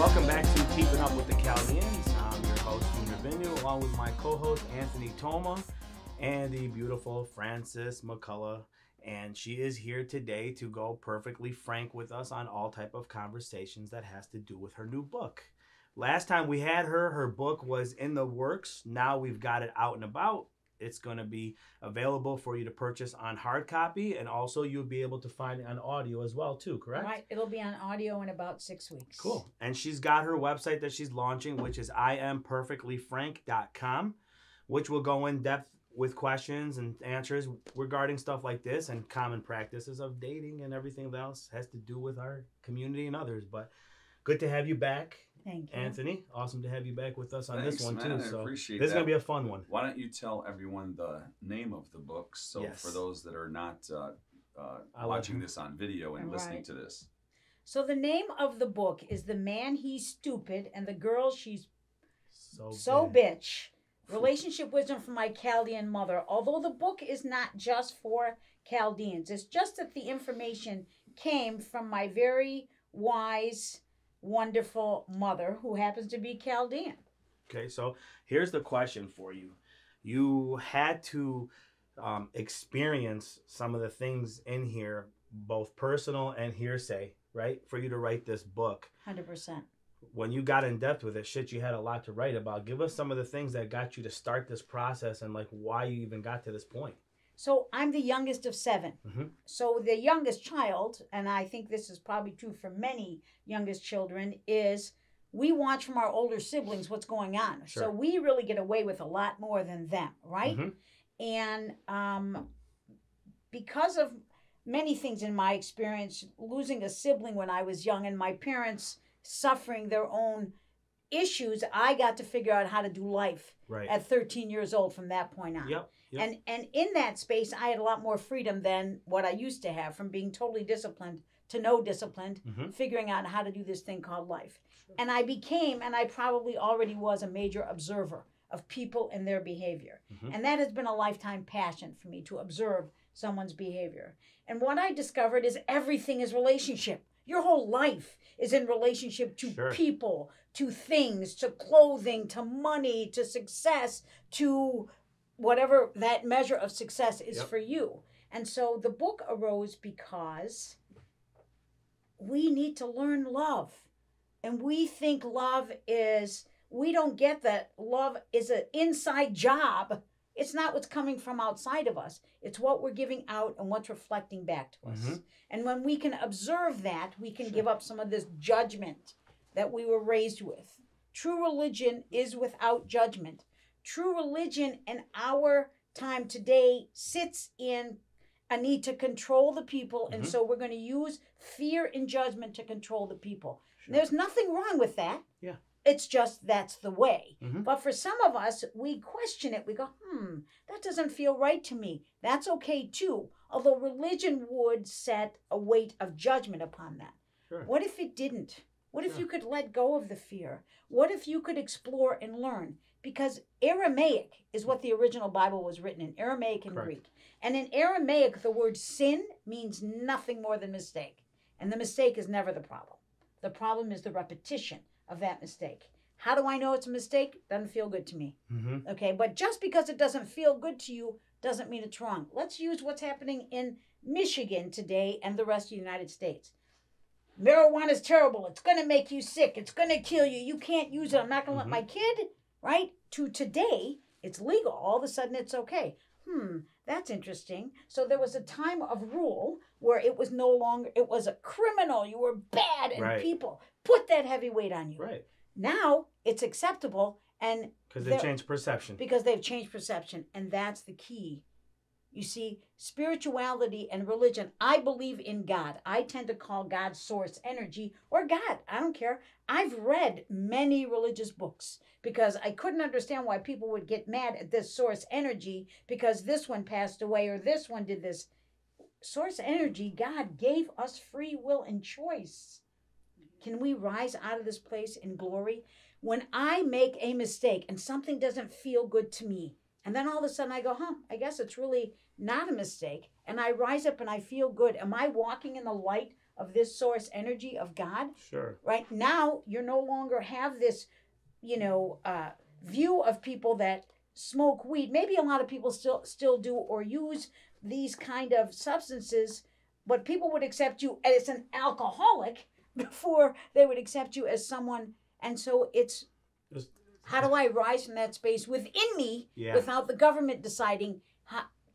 Welcome back to Keeping Up with the Chaldeans. I'm your host, Omar Binno, along with my co-host, Anthony Toma, and the beautiful Frances McCullough. And she is here today to go perfectly frank with us on all type of conversations that has to do with her new book. Last time we had her, her book was in the works. Now we've got it out and about. It's going to be available for you to purchase on hard copy, and also you'll be able to find it on audio as well too, correct? Right. It'll be on audio in about 6 weeks. Cool. And she's got her website that she's launching, which is imperfectlyfrank.com, which will go in depth with questions and answers regarding stuff like this and common practices of dating and everything else has to do with our community and others. But good to have you back. Thank you. Anthony, awesome to have you back with us on Thanks, this one, man. too. I So appreciate this is that. going to be a fun one. Why don't you tell everyone the name of the book, so Yes. for those that are not watching this on video and listening to this. So the name of the book is The Man He's Stupid and the Girl She's So Bitch. Relationship Wisdom from My Chaldean Mother. Although the book is not just for Chaldeans, it's just that the information came from my very wise, wonderful mother who happens to be Chaldean. Okay, so here's the question for you. You had to experience some of the things in here, both personal and hearsay, right, for you to write this book. 100%. When you got in depth with it, shit, you had a lot to write about. Give us some of the things that got you to start this process and like why you even got to this point. So I'm the youngest of 7. Mm-hmm. So the youngest child, and I think this is probably true for many youngest children, is we watch from our older siblings what's going on. Sure. So we really get away with a lot more than them, right? Mm-hmm. And because of many things in my experience, losing a sibling when I was young and my parents suffering their own issues, I got to figure out how to do life Right. at 13 years old from that point on. Yep. And in that space, I had a lot more freedom than what I used to have, from being totally disciplined to no disciplined, Mm-hmm. figuring out how to do this thing called life. Sure. And I became, and I probably already was, a major observer of people and their behavior. Mm-hmm. And that has been a lifetime passion for me, to observe someone's behavior. And what I discovered is everything is relationship. Your whole life is in relationship to Sure. people, to things, to clothing, to money, to success, to whatever that measure of success is Yep. for you. And so the book arose because we need to learn love. And we think love is, we don't get that love is an inside job. It's not what's coming from outside of us. It's what we're giving out and what's reflecting back to us. Mm-hmm. And when we can observe that, we can Sure. give up some of this judgment that we were raised with. True religion is without judgment. True religion in our time today sits in a need to control the people. And Mhm. so we're going to use fear and judgment to control the people. Sure. There's nothing wrong with that. Yeah. It's just that's the way. Mhm. But for some of us, we question it. We go, that doesn't feel right to me. That's okay too. Although religion would set a weight of judgment upon that. Sure. What if it didn't? What if Sure. you could let go of the fear? What if you could explore and learn? Because Aramaic is what the original Bible was written in, Aramaic and Correct. Greek. And in Aramaic, the word sin means nothing more than mistake. And the mistake is never the problem. The problem is the repetition of that mistake. How do I know it's a mistake? Doesn't feel good to me. Mm-hmm. Okay, but just because it doesn't feel good to you doesn't mean it's wrong. Let's use what's happening in Michigan today and the rest of the United States. Marijuana is terrible. It's going to make you sick. It's going to kill you. You can't use it. I'm not going to Mhm. let my kid, right? To today, it's legal. All of a sudden, it's okay. That's interesting. So there was a time of rule where it was no longer, it was a criminal. You were bad, and Right. people put that heavy weight on you. Right. Now it's acceptable, and Because they There- changed perception. because they've changed perception, and that's the key. You see, spirituality and religion, I believe in God. I tend to call God source energy or God. I don't care. I've read many religious books because I couldn't understand why people would get mad at this source energy because this one passed away or this one did this. Source energy, God gave us free will and choice. Can we rise out of this place in glory? When I make a mistake and something doesn't feel good to me, and then all of a sudden I go, I guess it's really not a mistake, and I rise up and I feel good. Am I walking in the light of this source energy of God. Sure. Right now, you no longer have this, view of people that smoke weed. Maybe a lot of people still do or use these kind of substances, but people would accept you as an alcoholic before they would accept you as someone. And so it's how do I rise from that space within me without the government deciding,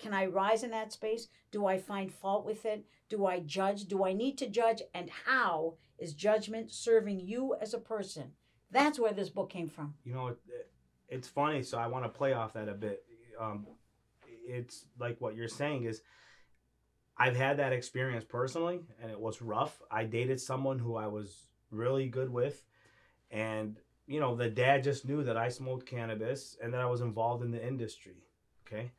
can I rise in that space? Do I find fault with it? Do I judge? Do I need to judge? And how is judgment serving you as a person? That's where this book came from. It's funny, so I want to play off that a bit. It's like what you're saying is, I've had that experience personally, and it was rough. I dated someone who I was really good with, and the dad just knew that I smoked cannabis and that I was involved in the industry, okay?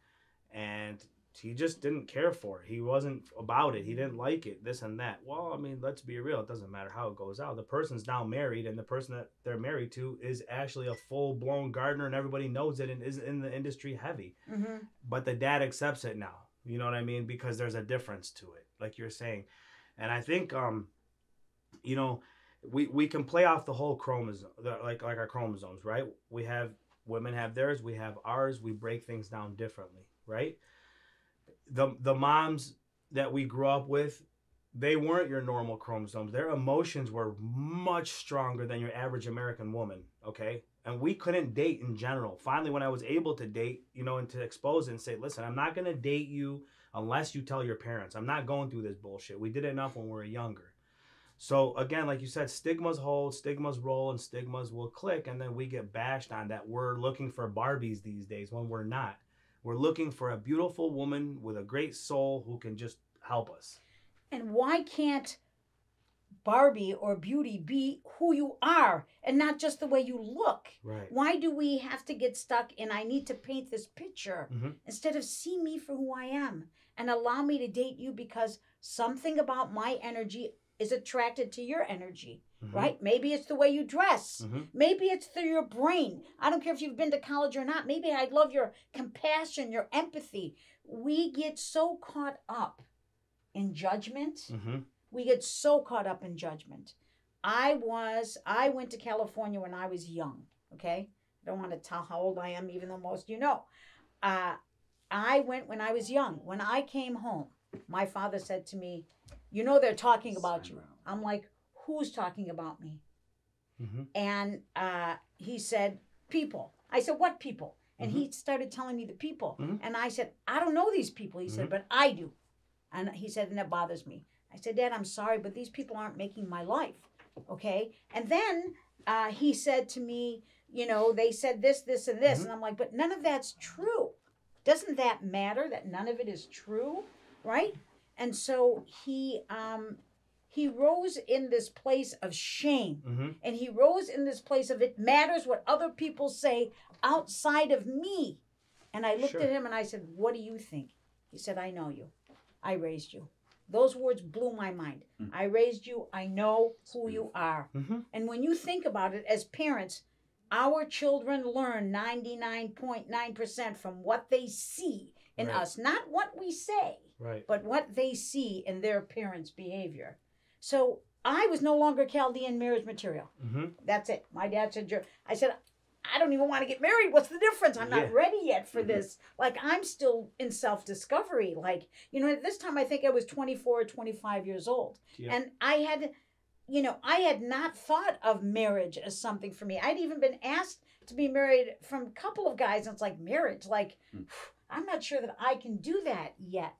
And he just didn't care for it. He wasn't about it. He didn't like it, this and that. Well, I mean, let's be real. It doesn't matter how it goes out. The person's now married, and the person that they're married to is actually a full-blown gardener, and everybody knows it and is in the industry heavy. Mm-hmm. But the dad accepts it now. You know what I mean? Because there's a difference to it, like you're saying. And I think, we can play off the whole chromosome, like our chromosomes, right? Women have theirs, we have ours. We break things down differently, right? The moms that we grew up with, they weren't your normal chromosomes. Their emotions were much stronger than your average American woman, okay? And we couldn't date in general. Finally, when I was able to date, and to expose it and say, listen, I'm not going to date you unless you tell your parents. I'm not going through this bullshit. We did enough when we were younger. So again, like you said, stigmas hold, stigmas roll, and stigmas will click. And then we get bashed on that we're looking for Barbies these days when we're not. We're looking for a beautiful woman with a great soul who can just help us. And why can't Barbie or beauty be who you are and not just the way you look? Right. Why do we have to get stuck in I need to paint this picture instead of see me for who I am and allow me to date you because something about my energy is attracted to your energy, right? Maybe it's the way you dress. Maybe it's through your brain. I don't care if you've been to college or not. Maybe I love your compassion, your empathy. We get so caught up in judgment. We get so caught up in judgment. I went to California when I was young, okay? I don't want to tell how old I am, even though most of you know. I went when I was young. When I came home, my father said to me, they're talking about you. I'm like, who's talking about me? And he said, people. I said, what people? And he started telling me the people. And I said, I don't know these people. He said, but I do. And he said, and that bothers me. I said, Dad, I'm sorry, but these people aren't making my life. Okay? And then he said to me, they said this, this, and this. And I'm like, but none of that's true. Doesn't that matter that none of it is true? Right? And so he rose in this place of shame. And he rose in this place of it matters what other people say outside of me. And I looked at him and I said, what do you think? He said, I know you. I raised you. Those words blew my mind. I raised you. I know who you are. And when you think about it as parents, our children learn 99.9% from what they see in us. Not what we say, but what they see in their parents' behavior. So I was no longer Chaldean marriage material. That's it. My dad said, I said, I don't even want to get married. What's the difference? I'm not ready yet for this. Like, I'm still in self-discovery. Like, at this time, I think I was 24 or 25 years old. And I had not thought of marriage as something for me. I'd even been asked to be married from a couple of guys. And it's like, marriage, like, I'm not sure that I can do that yet,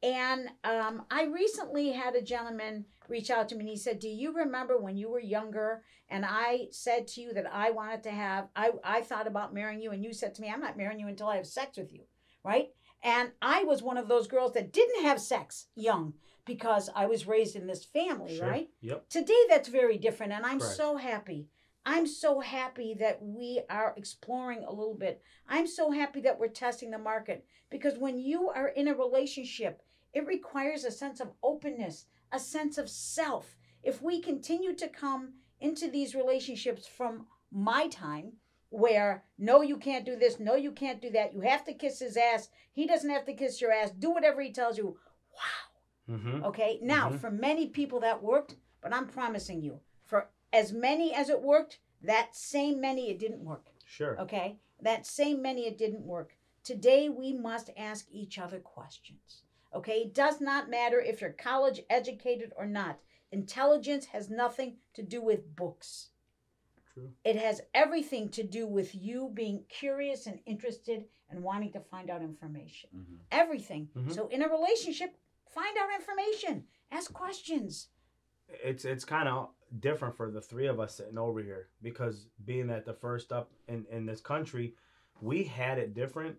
And I recently had a gentleman reach out to me and he said, do you remember when you were younger and I said to you that I wanted to have, I thought about marrying you and you said to me, I'm not marrying you until I have sex with you, right? And I was one of those girls that didn't have sex young because I was raised in this family, right? Today that's very different and I'm so happy. I'm so happy that we are exploring a little bit. I'm so happy that we're testing the market because when you are in a relationship, it requires a sense of openness, a sense of self. If we continue to come into these relationships from my time, where no, you can't do this, no, you can't do that, you have to kiss his ass, he doesn't have to kiss your ass, do whatever he tells you. Wow, Mm-hmm. Okay? Now, for many people that worked, but I'm promising you, for as many as it worked, that same many it didn't work. Sure. Okay? That same many it didn't work. Today, we must ask each other questions. Okay? It does not matter if you're college educated or not. Intelligence has nothing to do with books. True. It has everything to do with you being curious and interested and wanting to find out information. Mm-hmm. Everything. Mm-hmm. So in a relationship, find out information. Ask questions. It's kind of different for the three of us sitting over here, because being that the first up in this country, we had it different.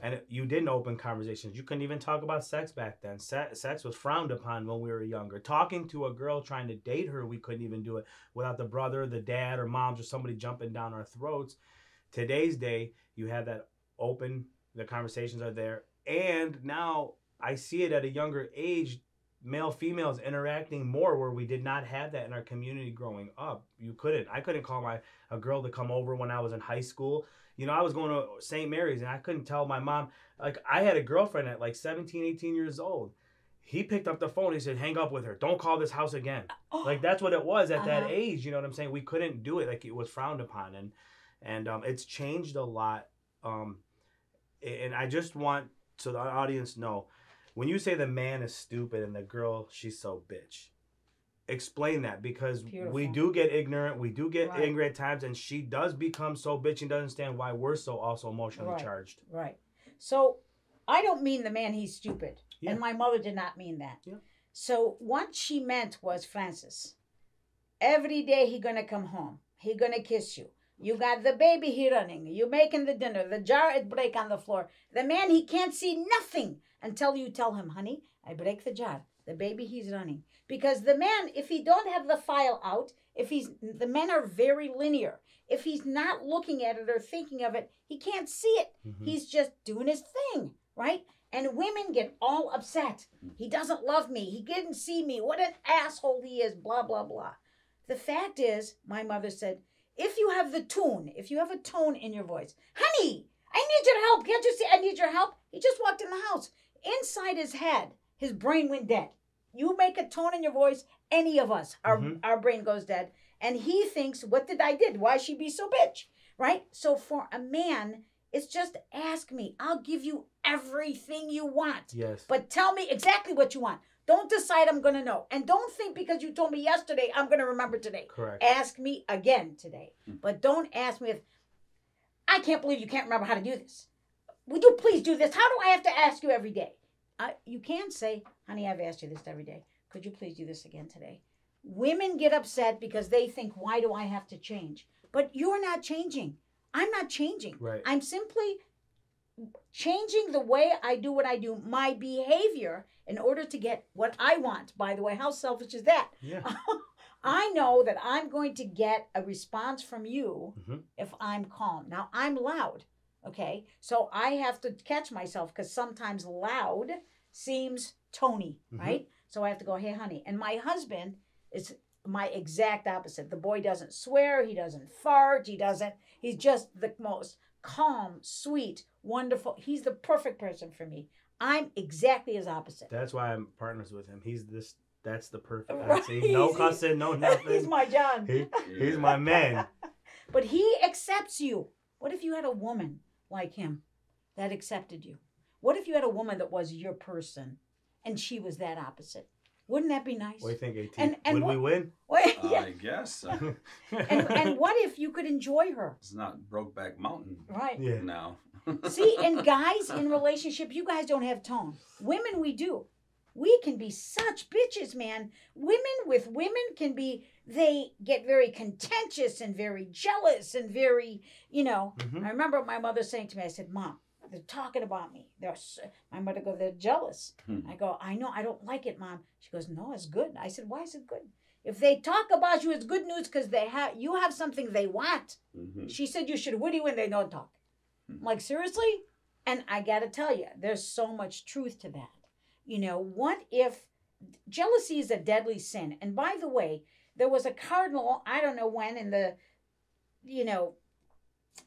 And you didn't open conversations. You couldn't even talk about sex back then. Sex was frowned upon when we were younger. Talking to a girl, trying to date her, we couldn't even do it without the brother, the dad, or moms, or somebody jumping down our throats. Today's day, you have that open, the conversations are there. And now I see it at a younger age, male, females interacting more, where we did not have that in our community growing up. I couldn't call a girl to come over when I was in high school. You know, I was going to St. Mary's, and I couldn't tell my mom. Like, I had a girlfriend at like 17, 18 years old. He picked up the phone. He said, hang up with her. Don't call this house again. Like, that's what it was at that age. You know what I'm saying? We couldn't do it. Like, it was frowned upon. And it's changed a lot. And I just want so the audience know, when you say the man is stupid and the girl, she's so bitch, explain that, because Beautiful. we do get ignorant, we do get angry at times, and she does become so bitchy and doesn't understand why we're so also emotionally charged. Right. So I don't mean the man, he's stupid. Yeah. And my mother did not mean that. Yeah. So what she meant was, Francis, every day he gonna come home. He gonna kiss you. You got the baby he running. You making the dinner. The jar it break on the floor. The man, he can't see nothing until you tell him, honey, I break the jar. The baby he's running. Because the man, if he don't have the file out, the men are very linear. If he's not looking at it or thinking of it, he can't see it. Mm-hmm. He's just doing his thing, right? And women get all upset. He doesn't love me. He didn't see me. What an asshole he is, blah, blah, blah. The fact is, my mother said, if you have a tone in your voice, honey, I need your help. Can't you see I need your help? He just walked in the house. Inside his head, his brain went dead. You make a tone in your voice, any of us, our brain goes dead. And he thinks, what did I did? Why she be so bitch? Right? So for a man, it's just ask me. I'll give you everything you want. Yes. But tell me exactly what you want. Don't decide I'm going to know. And don't think because you told me yesterday, I'm going to remember today. Correct. Ask me again today. But don't ask me if, I can't believe you can't remember how to do this. Would you please do this? How do I have to ask you every day? You can't say, honey, I've asked you this every day. Could you please do this again today? Women get upset because they think, why do I have to change? But you're not changing. I'm not changing. Right. I'm simply changing the way I do what I do, my behavior, in order to get what I want. By the way, how selfish is that? Yeah. I know that I'm going to get a response from you if I'm calm. Now, I'm loud, okay? So I have to catch myself because sometimes loud seems tony, right? So I have to go, hey, honey. And my husband is my exact opposite. The boy doesn't swear. He doesn't fart. He's just the most calm, sweet, wonderful. He's the perfect person for me. I'm exactly his opposite. That's why I'm partners with him. That's the perfect. Right. No cussing, no nothing. He's my John. He's my man. But he accepts you. What if you had a woman like him that accepted you? What if you had a woman that was your person and she was that opposite? Wouldn't that be nice? What do you think, 18? And Would we win? Yeah. I guess. And what if you could enjoy her? It's not Brokeback Mountain. Right. Yeah. No. See, and guys in relationship, you guys don't have tone. Women, we do. We can be such bitches, man. Women with women can be, they get very contentious and very jealous and very, I remember my mother saying to me, I said, Mom, they're talking about me. My mother goes, they're jealous. I go, I know, I don't like it, Mom. She goes, no, it's good. I said, why is it good? If they talk about you, it's good news because you have something they want. She said you should witty when they don't talk. I'm like, seriously? And I got to tell you, there's so much truth to that. What if jealousy is a deadly sin? And by the way, there was a cardinal, I don't know when, in the,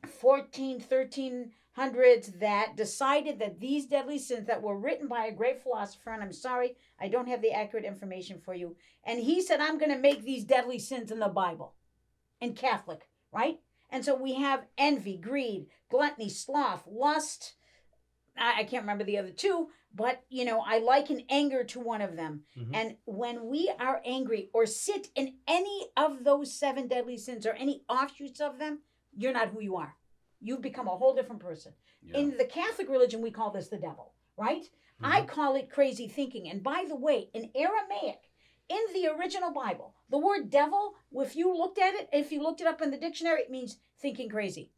13 1800s that decided that these deadly sins that were written by a great philosopher, and I'm sorry, I don't have the accurate information for you, and he said, I'm going to make these deadly sins in the Bible, in Catholic, right? And so we have envy, greed, gluttony, sloth, lust. I can't remember the other two, but, I liken anger to one of them. Mm-hmm. And when we are angry or sit in any of those 7 deadly sins or any offshoots of them, you're not who you are. You've become a whole different person. Yeah. In the Catholic religion, we call this the devil, right? Mm-hmm. I call it crazy thinking. And by the way, in Aramaic, in the original Bible, the word devil, if you looked it up in the dictionary, it means thinking crazy.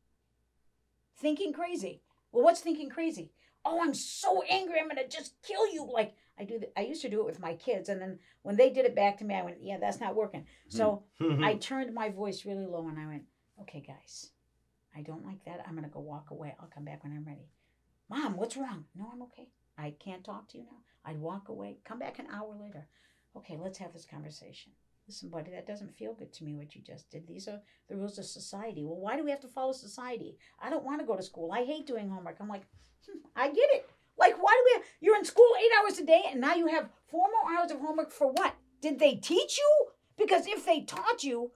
Thinking crazy. Well, what's thinking crazy? Oh, I'm so angry, I'm going to just kill you. Like I used to do it with my kids. And then when they did it back to me, I went, yeah, that's not working. So I turned my voice really low and I went, okay, guys, I don't like that. I'm going to go walk away. I'll come back when I'm ready. Mom, what's wrong? No, I'm okay. I can't talk to you now. I'd walk away, come back an hour later. Okay, let's have this conversation. Listen, buddy, that doesn't feel good to me what you just did. These are the rules of society. Well, why do we have to follow society? I don't want to go to school. I hate doing homework. I'm like, I get it. Like, why do you're in school 8 hours a day and now you have 4 more hours of homework for what? Did they teach you? Because if they taught you,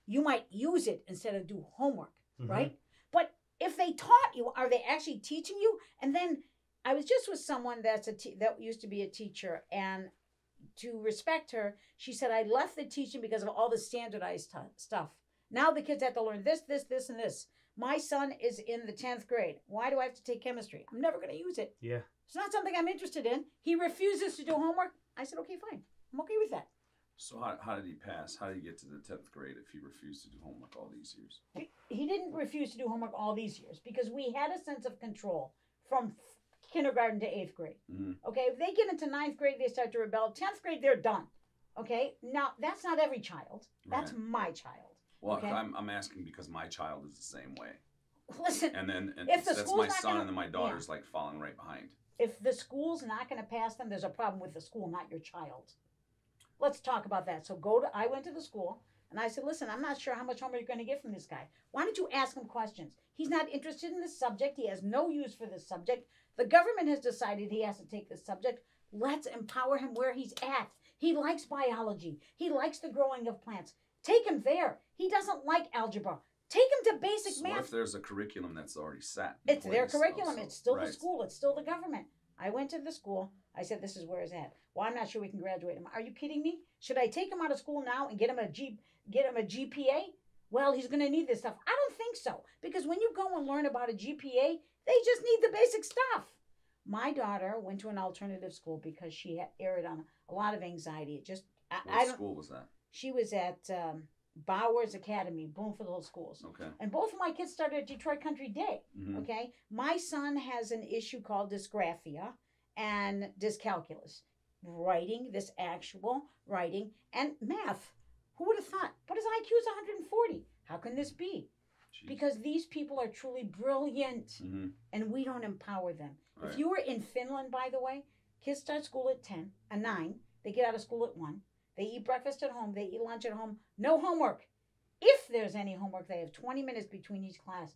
you might use it instead of do homework, right? But if they taught you, are they actually teaching you? And then I was just with someone that used to be a teacher, and to respect her, she said, I left the teaching because of all the standardized stuff. Now the kids have to learn this, and this. My son is in the 10th grade. Why do I have to take chemistry? I'm never going to use it. Yeah. It's not something I'm interested in. He refuses to do homework. I said, okay, fine. I'm okay with that. So how did he pass? How did he get to the 10th grade if he refused to do homework all these years? He didn't refuse to do homework all these years because we had a sense of control from kindergarten to 8th grade. Mm-hmm. Okay, if they get into 9th grade, they start to rebel. 10th grade, they're done. Okay, now that's not every child. That's right. My child. Well, okay? I'm asking because my child is the same way. Listen, and if that's my son, and then my daughter's like falling right behind. If the school's not going to pass them, there's a problem with the school, not your child. Let's talk about that. So I went to the school and I said, listen, I'm not sure how much homework you're going to get from this guy. Why don't you ask him questions? He's not interested in this subject. He has no use for this subject. The government has decided he has to take this subject. Let's empower him where he's at. He likes biology. He likes the growing of plants. Take him there. He doesn't like algebra. Take him to basic math. What if there's a curriculum that's already set? It's their curriculum. Also. It's still the school. It's still the government. I went to the school. I said, this is where he's at. Well, I'm not sure we can graduate him. Are you kidding me? Should I take him out of school now and get him a GPA? Well, he's going to need this stuff. I don't think so. Because when you go and learn about a GPA, they just need the basic stuff. My daughter went to an alternative school because she had erred on a lot of anxiety. What school was that? She was at Bowers Academy, Bloomfield Schools. Okay. And both of my kids started at Detroit Country Day. Mm-hmm. Okay. My son has an issue called dysgraphia and dyscalculus. This actual writing, and math. Who would have thought? But his IQ is 140. How can this be? Jeez. Because these people are truly brilliant, and we don't empower them. Right. If you were in Finland, by the way, kids start school at 9. They get out of school at 1. They eat breakfast at home. They eat lunch at home. No homework. If there's any homework, they have 20 minutes between each class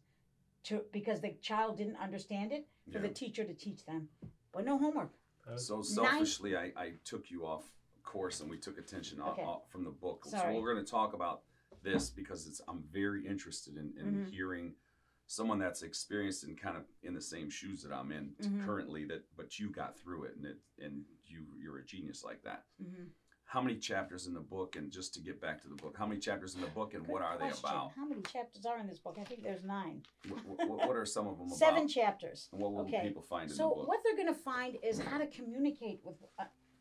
because the child didn't understand it for the teacher to teach them. But no homework. So selfishly, I took you off course and we took attention off from the book. Sorry. So we're going to talk about this because I'm very interested in hearing someone that's experienced and kind of in the same shoes that I'm in currently. But you got through it, and you're a genius like that. Mm-hmm. How many chapters in the book? And just to get back to the book, how many chapters in the book, and what are they about? How many chapters are in this book? I think there's 9. What are some of them about? 7 chapters. And what will people find in the book? So what they're going to find is how to communicate with.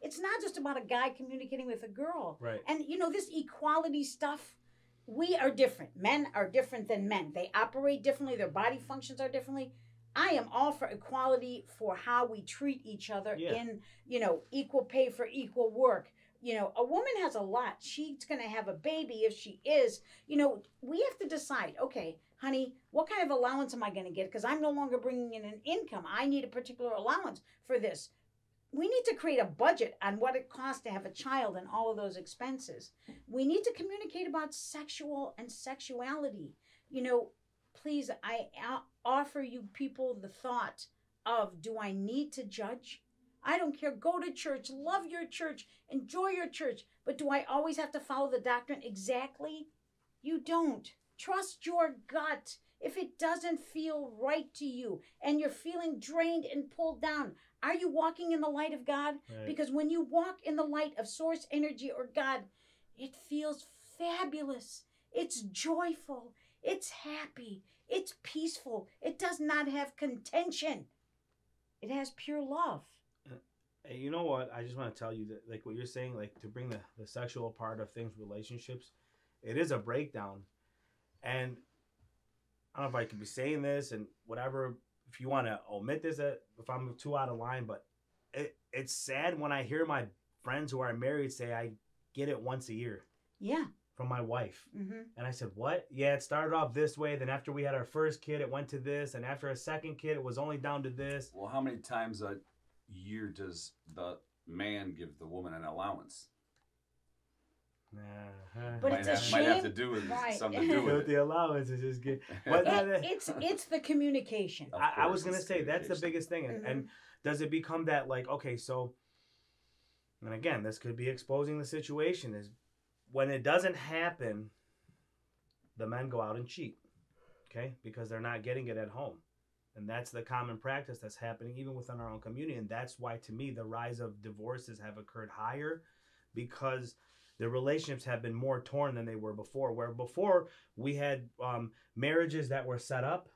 It's not just about a guy communicating with a girl. Right. And this equality stuff. We are different. Men are different than men. They operate differently. Their body functions are differently. I am all for equality for how we treat each other in, equal pay for equal work. A woman has a lot. She's going to have a baby if she is. We have to decide, okay, honey, what kind of allowance am I going to get? Because I'm no longer bringing in an income. I need a particular allowance for this. We need to create a budget on what it costs to have a child and all of those expenses. We need to communicate about sexual and sexuality. Please, offer you people the thought of, do I need to judge? I don't care. Go to church. Love your church. Enjoy your church. But do I always have to follow the doctrine exactly? You don't. Trust your gut. If it doesn't feel right to you and you're feeling drained and pulled down, are you walking in the light of God? Right. Because when you walk in the light of source energy or God, it feels fabulous. It's joyful. It's happy. It's peaceful. It does not have contention. It has pure love. Hey, you know what? I just want to tell you that, like what you're saying, like to bring the sexual part of things, relationships, it is a breakdown. And I don't know if I could be saying this and whatever, if you want to omit this, if I'm too out of line, but it's sad when I hear my friends who are married say, I get it once a year. Yeah. From my wife. Mm-hmm. And I said, what? Yeah, it started off this way. Then after we had our first kid, it went to this. And after a second kid, it was only down to this. Well, how many times a year does the man give the woman an allowance? But it's a shame. Might have to do with something to do with it. The allowance is just good. But it's the communication. I was gonna say that's the biggest thing, and does it become that like, okay, so, and again, this could be exposing the situation, is when it doesn't happen, the men go out and cheat, okay, because they're not getting it at home. And that's the common practice that's happening even within our own community. And that's why, to me, the rise of divorces have occurred higher, because the relationships have been more torn than they were before. Where before we had marriages that were set up,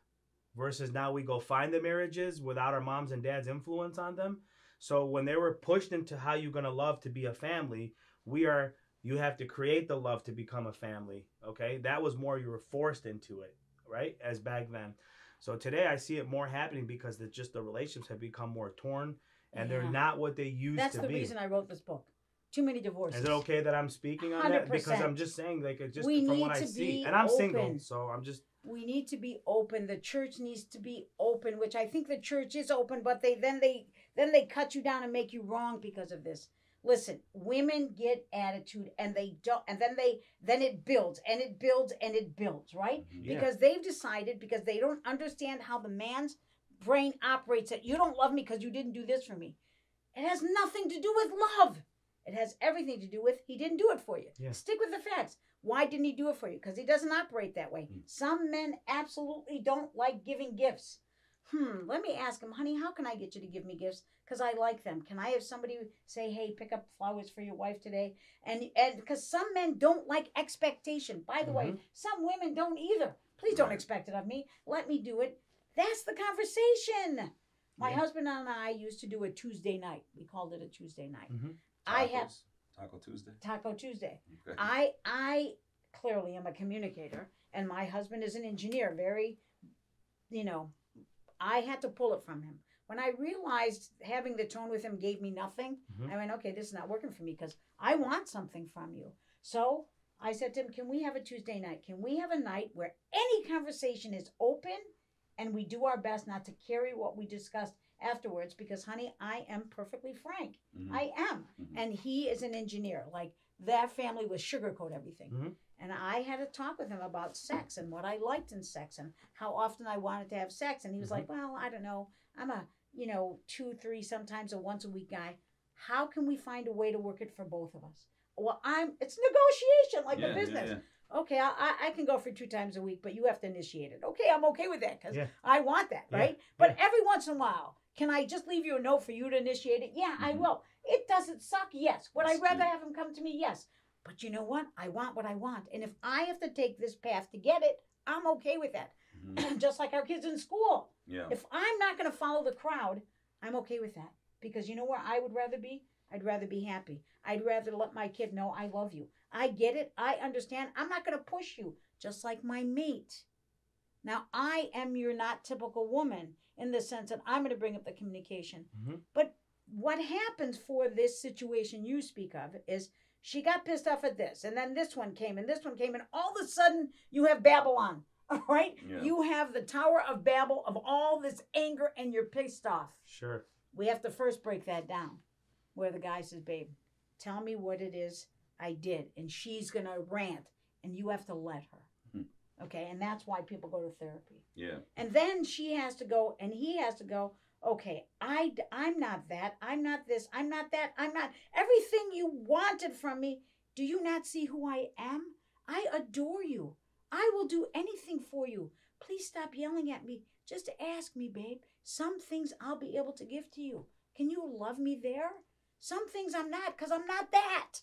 versus now we go find the marriages without our moms and dads' influence on them. So when they were pushed into how you're going to love to be a family, you have to create the love to become a family. Okay. That was more, you were forced into it, right? As back then. So today I see it more happening because the relationships have become more torn and they're not what they used to be. That's the reason I wrote this book. Too many divorces. Is it okay that I'm speaking on 100%. that? Because I'm just saying, like, just we from need what I to see. be And I'm open. single, so I'm just... We need to be open. The church needs to be open, which I think the church is open, but then they cut you down and make you wrong because of this. Listen, women get attitude and they don't, and then it builds and it builds and it builds, right? Yeah. Because they've decided, because they don't understand how the man's brain operates, that you don't love me because you didn't do this for me. It has nothing to do with love. It has everything to do with he didn't do it for you. Yeah. Stick with the facts. Why didn't he do it for you? Because he doesn't operate that way. Some men absolutely don't like giving gifts. Let me ask him, honey, how can I get you to give me gifts? Because I like them. Can I have somebody say, hey, pick up flowers for your wife today? And because some men don't like expectation. By the way, some women don't either. Please don't expect it of me. Let me do it. That's the conversation. My husband and I used to do a Tuesday night. We called it a Tuesday night. Taco Tuesday? Taco Tuesday. Okay. I clearly am a communicator, and my husband is an engineer. Very, I had to pull it from him. When I realized having the tone with him gave me nothing, I went, okay, this is not working for me because I want something from you. So I said to him, can we have a Tuesday night? Can we have a night where any conversation is open and we do our best not to carry what we discussed afterwards? Because, honey, I am perfectly frank. I am. And he is an engineer. Like, that family was sugarcoat everything. And I had to talk with him about sex and what I liked in sex and how often I wanted to have sex. And he was like, well, I don't know. I'm a, 2, 3, sometimes a once a week guy. How can we find a way to work it for both of us? Well, it's negotiation, like the business. Okay, I can go for 2 times a week, but you have to initiate it. Okay, I'm okay with that because I want that, right? But every once in a while, can I just leave you a note for you to initiate it? Yeah, I will. It doesn't suck, yes. Would I rather have him come to me? Yes. But you know what? I want what I want. And if I have to take this path to get it, I'm okay with that. Just like our kids in school. Yeah. If I'm not going to follow the crowd, I'm okay with that. Because you know where I would rather be? I'd rather be happy. I'd rather let my kid know I love you. I get it. I understand. I'm not going to push you, just like my mate. Now, I am your not typical woman in the sense that I'm going to bring up the communication. But what happens for this situation you speak of is she got pissed off at this, and then this one came, and this one came, and all of a sudden you have Babylon, all right? Yeah. You have the Tower of Babel of all this anger, and you're pissed off. Sure. We have to first break that down, where the guy says, babe, tell me what it is I did, and she's going to rant, and you have to let her. Okay, and that's why people go to therapy. Yeah. And then she has to go, and he has to go, okay, I'm not that. I'm not this. I'm not that. I'm not everything you wanted from me. Do you not see who I am? I adore you. I will do anything for you. Please stop yelling at me. Just ask me, babe. Some things I'll be able to give to you. Can you love me there? Some things I'm not, because I'm not that.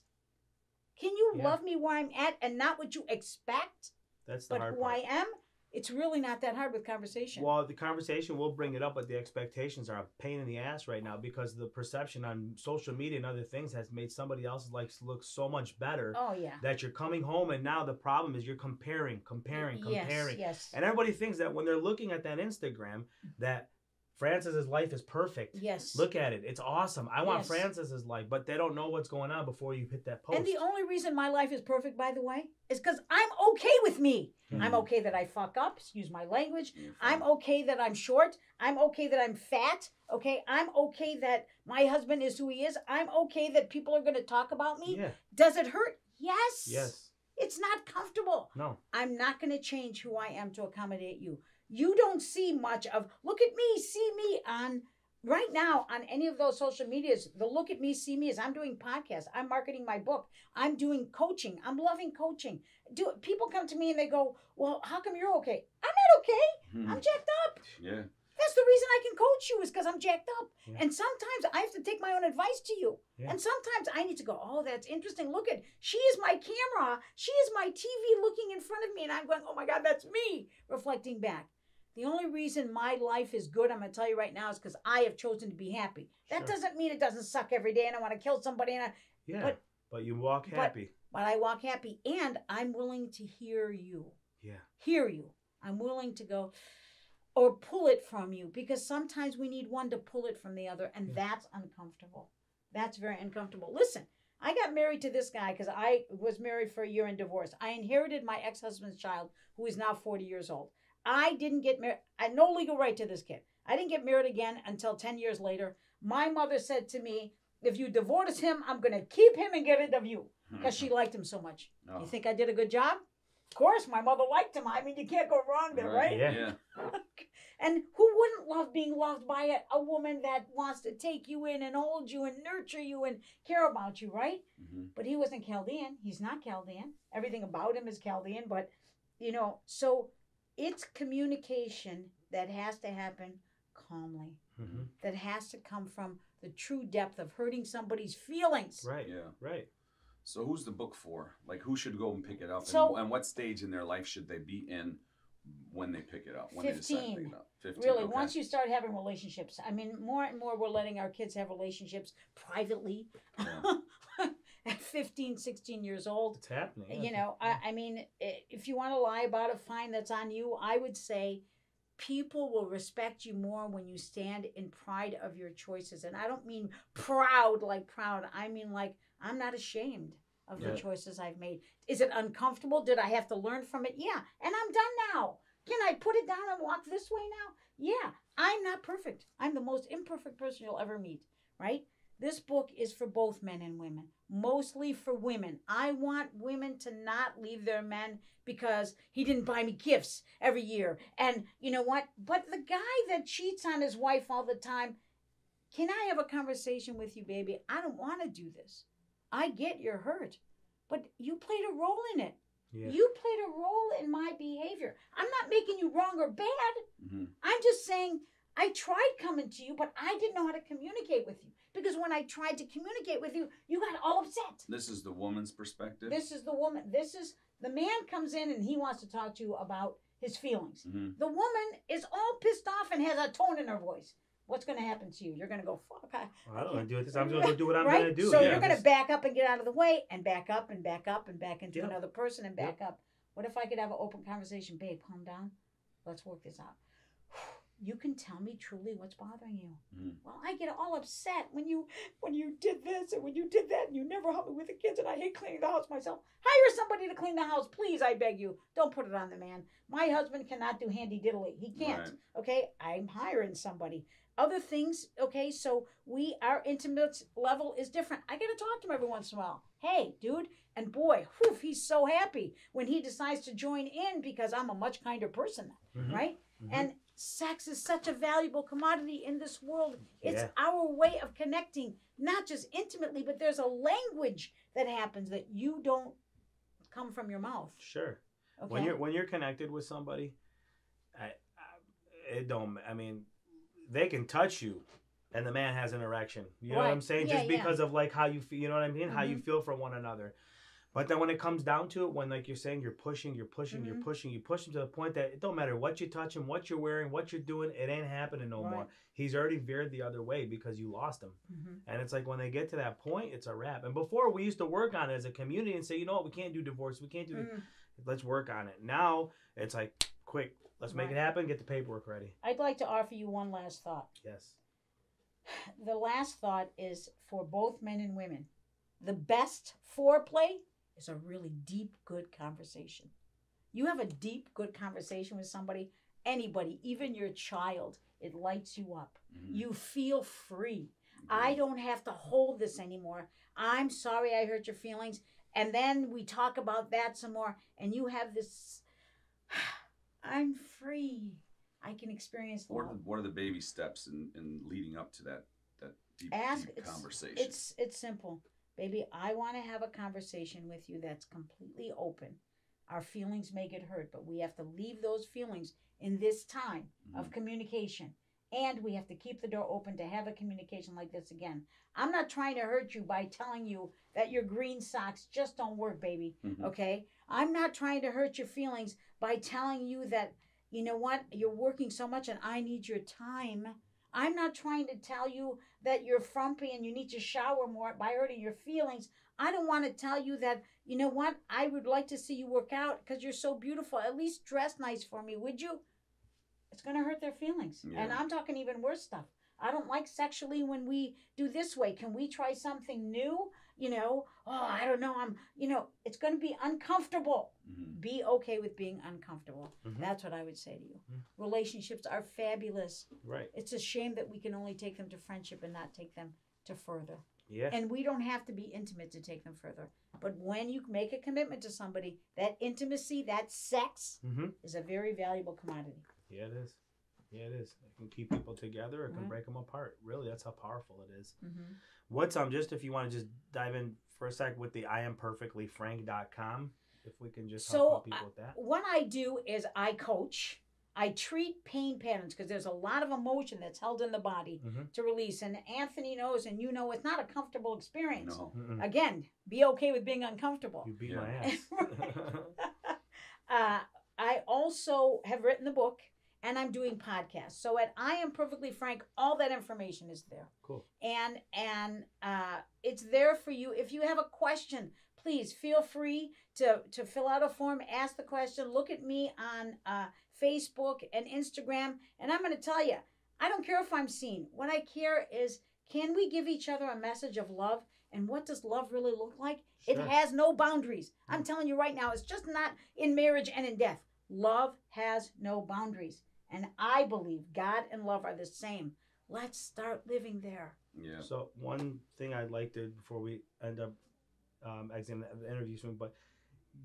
Can you love me where I'm at and not what you expect? That's the hard part. But who I am, it's really not that hard with conversation. Well, the conversation will bring it up, but the expectations are a pain in the ass right now because the perception on social media and other things has made somebody else's life look so much better. Oh, yeah. That you're coming home and now the problem is you're comparing. Yes. And everybody thinks that when they're looking at that Instagram that Frances's life is perfect. Yes. Look at it. It's awesome. I want Frances's life, but they don't know what's going on before you hit that post. And the only reason my life is perfect, by the way, is because I'm okay with me. Mm-hmm. I'm okay that I fuck up, excuse my language. I'm okay that I'm short. I'm okay that I'm fat. Okay. I'm okay that my husband is who he is. I'm okay that people are going to talk about me. Yeah. Does it hurt? Yes. Yes. It's not comfortable. No. I'm not going to change who I am to accommodate you. You don't see much of, look at me, see me on, right now on any of those social medias. The look at me, see me is I'm doing podcasts. I'm marketing my book. I'm doing coaching. I'm loving coaching. People come to me and they go, well, how come you're okay? I'm not okay. I'm jacked up. Yeah. That's the reason I can coach you is because I'm jacked up. Yeah. And sometimes I have to take my own advice to you. Yeah. And sometimes I need to go, oh, that's interesting. Look at, she is my camera. She is my TV looking in front of me. And I'm going, oh my God, that's me reflecting back. The only reason my life is good, I'm going to tell you right now, is because I have chosen to be happy. That doesn't mean it doesn't suck every day and I want to kill somebody. But you walk happy. But I walk happy and I'm willing to hear you. Yeah. Hear you. I'm willing to go or pull it from you because sometimes we need one to pull it from the other and that's uncomfortable. That's very uncomfortable. Listen, I got married to this guy because I was married for a year and divorced. I inherited my ex-husband's child who is now 40 years old. I didn't get married. I had no legal right to this kid. I didn't get married again until 10 years later. My mother said to me, if you divorce him, I'm going to keep him and get rid of you because she liked him so much. Oh. You think I did a good job? Of course, my mother liked him. I mean, you can't go wrong there, right? Yeah. And who wouldn't love being loved by a woman that wants to take you in and hold you and nurture you and care about you, right? Mm-hmm. But he wasn't Chaldean. He's not Chaldean. Everything about him is Chaldean. But, so it's communication that has to happen calmly. Mm-hmm. That has to come from the true depth of hurting somebody's feelings. Right. Yeah. Right. So who's the book for? Like, who should go and pick it up? And what stage in their life should they be in when they pick it up? When 15. They decide to pick it up? 15. Really, okay. Once you start having relationships. I mean, more and more we're letting our kids have relationships privately. Yeah. At 15, 16 years old. It's happening. Yeah. I mean, if you want to lie about it, fine, that's on you. I would say people will respect you more when you stand in pride of your choices. And I don't mean proud like proud. I mean like I'm not ashamed of the choices I've made. Is it uncomfortable? Did I have to learn from it? Yeah. And I'm done now. Can I put it down and walk this way now? Yeah. I'm not perfect. I'm the most imperfect person you'll ever meet, right? This book is for both men and women, mostly for women. I want women to not leave their men because he didn't buy me gifts every year. And you know what? But the guy that cheats on his wife all the time, can I have a conversation with you, baby? I don't want to do this. I get you're hurt, but you played a role in it. Yeah. You played a role in my behavior. I'm not making you wrong or bad. Mm-hmm. I'm just saying I tried coming to you, but I didn't know how to communicate with you. Because when I tried to communicate with you, you got all upset. This is the woman's perspective? This is the woman. This is the man comes in and he wants to talk to you about his feelings. Mm-hmm. The woman is all pissed off and has a tone in her voice. What's going to happen to you? You're going to go, fuck. I don't want to do this. I'm going to do what I'm going to do. So you're going to back up and get out of the way and back up and back up and back into another person and back up. What if I could have an open conversation? Babe, calm down. Let's work this out. You can tell me truly what's bothering you. Mm. Well, I get all upset when you did this and when you did that and you never help me with the kids and I hate cleaning the house myself. Hire somebody to clean the house, please, I beg you. Don't put it on the man. My husband cannot do handy diddly. He can't. Right. Okay? I'm hiring somebody. other things, okay? So our intimate level is different. I got to talk to him every once in a while. Hey, dude. And boy, whew, he's so happy when he decides to join in because I'm a much kinder person, right? And sex is such a valuable commodity in this world. It's our way of connecting, not just intimately, but there's a language that happens that you don't come from your mouth. Sure. Okay. When you're connected with somebody, they can touch you and the man has an erection. You know what I'm saying? Just because of like how you feel, you know what I mean? How you feel for one another. But then when it comes down to it, when like you're saying you push him to the point that it don't matter what you touch him, what you're wearing, what you're doing, it ain't happening no more. He's already veered the other way because you lost him. And it's like when they get to that point, it's a wrap. And before we used to work on it as a community and say, you know what, we can't do divorce. We can't do let's work on it. Now it's like, quick, let's make it happen, get the paperwork ready. I'd like to offer you one last thought. Yes. The last thought is for both men and women. The best foreplay is a really deep, good conversation. You have a deep, good conversation with somebody, anybody, even your child, it lights you up. You feel free. I don't have to hold this anymore. I'm sorry I hurt your feelings. And then we talk about that some more, and you have this, I'm free. I can experience love. What are the baby steps in leading up to that deep conversation? It's simple. Baby, I want to have a conversation with you that's completely open. Our feelings may get hurt, but we have to leave those feelings in this time of communication. And we have to keep the door open to have a communication like this again. I'm not trying to hurt you by telling you that your green socks just don't work, baby. Okay? I'm not trying to hurt your feelings by telling you that, you know what, you're working so much and I need your time. I'm not trying to tell you that you're frumpy and you need to shower more by hurting your feelings. I don't want to tell you that, you know what, I would like to see you work out because you're so beautiful. At least dress nice for me, would you? It's going to hurt their feelings. Yeah. And I'm talking even worse stuff. I don't like sexually when we do this way. Can we try something new? You know, I don't know. It's going to be uncomfortable. Be okay with being uncomfortable. That's what I would say to you. Relationships are fabulous. Right. It's a shame that we can only take them to friendship and not take them to further. Yeah. And we don't have to be intimate to take them further. But when you make a commitment to somebody, that intimacy, that sex is a very valuable commodity. Yeah, it is. Yeah, it is. It can keep people together. It can break them apart. Really, that's how powerful it is. What's just if you want to just dive in for a sec with the IamPerfectlyFrank.com, if we can just help people with that. What I do is I coach. I treat pain patterns because there's a lot of emotion that's held in the body to release. And Anthony knows, and you know, it's not a comfortable experience. No. Again, be okay with being uncomfortable. You beat my ass. I also have written the book. And I'm doing podcasts. So at I Am Perfectly Frank, all that information is there. Cool. And it's there for you. If you have a question, please feel free to fill out a form, ask the question, look at me on Facebook and Instagram. And I'm going to tell you, I don't care if I'm seen. What I care is, can we give each other a message of love? And what does love really look like? Sure. It has no boundaries. I'm telling you right now, it's just not in marriage and in death. Love has no boundaries. And I believe God and love are the same. Let's start living there. Yeah. So one thing I'd like to, before we end up exiting the interview soon, but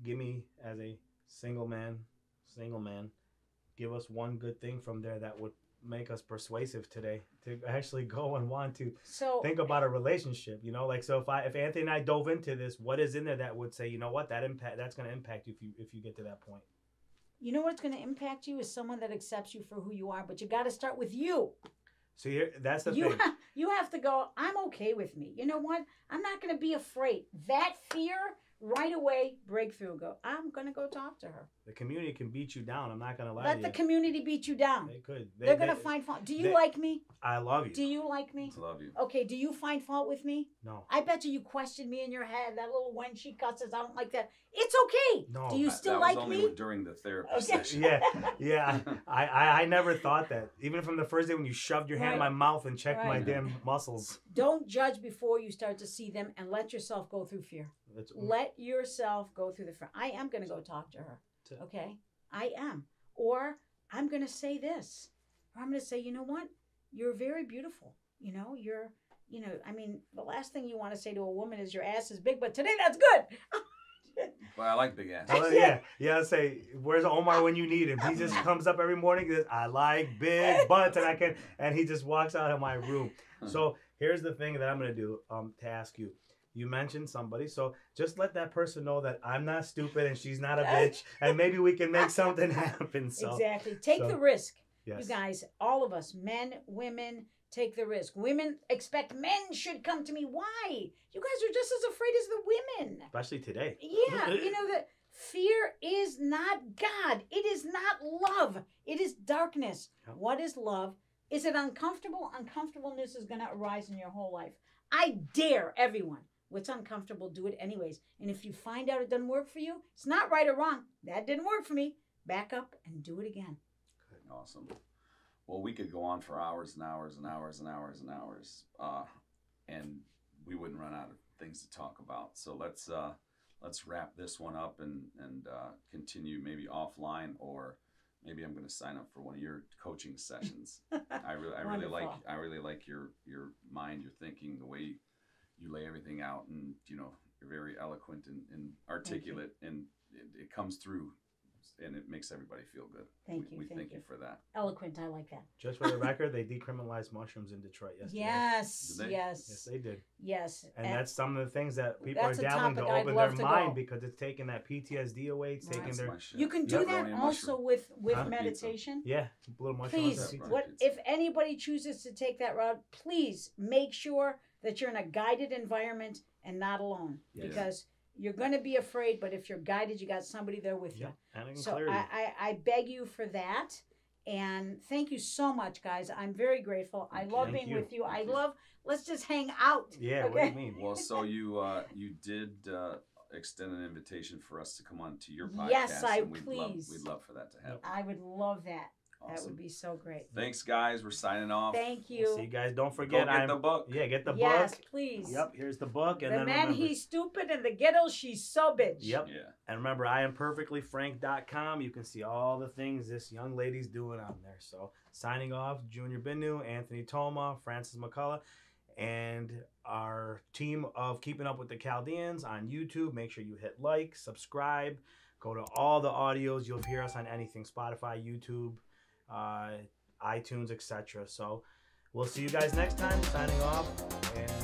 give me, as a single man, give us one good thing from there that would make us persuasive today to actually go and want to think about a relationship. You know, like, so if Anthony and I dove into this, what is in there that would say, you know what, that's going to impact you if you get to that point? You know what's going to impact you is someone that accepts you for who you are, but you got to start with you. So that's the thing. You have to go, I'm okay with me. You know what? I'm not going to be afraid. That fear, right away, breakthrough. Go, I'm going to go talk to her. The community can beat you down. I'm not going to lie to you. Let the community beat you down. They could. They're going to find fault. Do you like me? I love you. Do you like me? I love you. Okay, do you find fault with me? No. I bet you question me in your head. That little when she cusses, I don't like that. It's okay. No. Do you still like me? That was only during the therapy session. Yeah. I never thought that. Even from the first day when you shoved your hand in my mouth and checked my damn muscles. Don't judge before you start to see them, and let yourself go through fear. Let yourself go through the fear. I am going to go talk to her. Okay? I am. Or I'm going to say this. Or I'm going to say, you know what? you're very beautiful. I mean, the last thing you want to say to a woman is your ass is big, but today that's good. But I like big ass. Well, yeah. Say, where's Omar when you need him? He just comes up every morning. He says, I like big butts, and he just walks out of my room. So here's the thing that I'm gonna do. To ask you. You mentioned somebody, so just let that person know that I'm not stupid and she's not a bitch, and maybe we can make something happen. So exactly, take the risk. Yes. You guys, all of us, men, women, take the risk. Women expect men should come to me. Why? You guys are just as afraid as the women. Especially today. Yeah, that fear is not God. It is not love. It is darkness. Yep. What is love? Is it uncomfortable? Uncomfortableness is going to arise in your whole life. I dare everyone. What's uncomfortable, do it anyways. And if you find out it doesn't work for you, it's not right or wrong. That didn't work for me. Back up and do it again. Good. Awesome. Well, we could go on for hours and hours and hours and hours and hours, and we wouldn't run out of things to talk about. So let's wrap this one up and continue maybe offline, or maybe I'm going to sign up for one of your coaching sessions. I really like your mind, your thinking, the way you lay everything out, and you're very eloquent and articulate, and it comes through, and it makes everybody feel good. Thank you. We thank you for that. Eloquent, I like that. Just for the record, they decriminalized mushrooms in Detroit yesterday. Yes, Did they? Yes, they did. Yes. And that's some of the things that people are That's a dabbling to topic I'd open love their to mind, go. because it's taking that PTSD away. It's taking That's their my shit. You can do Yep. that Pepperoni also mushroom. with Huh? meditation. a little mushroom. Please, on pizza. What- if anybody chooses to take that route, please make sure that you're in a guided environment and not alone, Yeah. because you're going to be afraid, but if you're guided, you got somebody there with you. Yeah, and in So clarity. I beg you for that. And thank you so much, guys. I'm very grateful. I love Thank being you. with you. Thank I you. love, let's just hang out. Yeah, what do okay? you mean? Well, so you did extend an invitation for us to come on to your podcast. Yes, and we'd please. love for that to happen. I would love that. That Awesome. would be so great. Thanks, guys. We're signing off. Thank See you. you guys. Don't Go forget, get the book. Yeah, get the Yes, book. please. Yep, here's the book, and The then man, remember. he's stupid, and the ghetto, she's so bitch. Yep. Yeah. And remember, IamPerfectlyFrank.com. You can see all the things this young lady's doing on there. So, signing off, Junior Binno, Anthony Toma, Frances McCullough, and our team of Keeping Up with the Chaldeans on YouTube. Make sure you hit like, subscribe, go to all the audios. You'll hear us on anything: Spotify, YouTube, iTunes, etc. So, we'll see you guys next time. Signing off, and